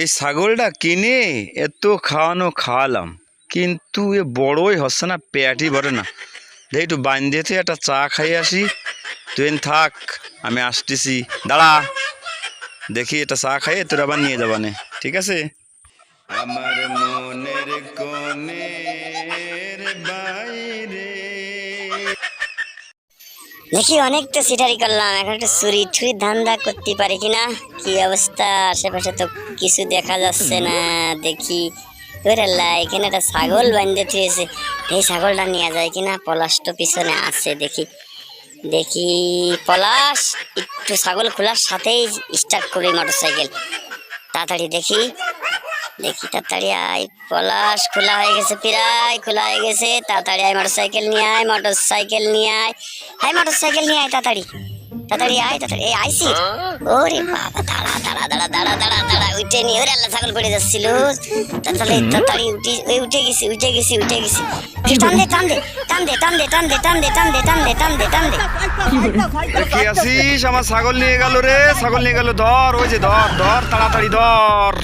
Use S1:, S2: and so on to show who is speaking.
S1: এই ছাগলটা কিনে এত খাওয়ানো খাওয়ালাম, কিন্তু এ বড়ই হচ্ছে না, পেটই ভরে না। দেখি একটু বান্ধিতে একটা চা খাই আসি। তুই থাক, আমি আসতেছি, দাঁড়া। দেখি এটা চা খাইয়ে তোর আবার নিয়ে যাবানে, ঠিক আছে? আমার মনের কোণের বাইরে
S2: দেখি অনেক তো সিটারি করলাম, এখন একটু চুরি ঠুরি ধান্দা করতে পারি কিনা। কি অবস্থা, আশেপাশে তো কিছু দেখা যাচ্ছে না। দেখি এখানে একটা ছাগল বাঁধতে থুয়েছে, এই ছাগলটা নিয়ে যায় কিনা। পলাশ তো পিছনে আছে, দেখি দেখি পলাশ একটু ছাগল খোলার সাথেই স্টার্ট করি মোটর সাইকেল। তাড়াতাড়ি দেখি দেখি তাড়াতাড়ি আয়। পলাশ খোলা হয়ে গেছে, প্রায় খোলা হয়ে গেছে। তাড়াতাড়ি আয়, মোটর সাইকেল নিয়ে আয়, মোটর সাইকেল নিয়ে আয়। হ্যাঁ, মোটর সাইকেল নিয়ে আয়, তাড়াতাড়ি তাড়াতাড়ি আয়, তাড়াতাড়ি। এই আইসি, ওরে বাবা, দাঁড়া দাঁড়া দাঁড়া দাঁড়া দাঁড়া দাঁড়া, উঠে নিয়ে ওরে আল্লাহ, ছাগল পড়ে যাচ্ছিল। তাড়াতাড়ি তাড়াতাড়ি উঠে গেছি উঠে গেছি উঠে গেছি। টান দে টান দে টান দে টান দে টান দে টান দে টান দে টান দে টান দে টান দে।
S1: কি আসিস? আমার ছাগল নিয়ে গেল রে, ছাগল নিয়ে গেল। ধর, ওই যে ধর ধর, তাড়াতাড়ি ধর।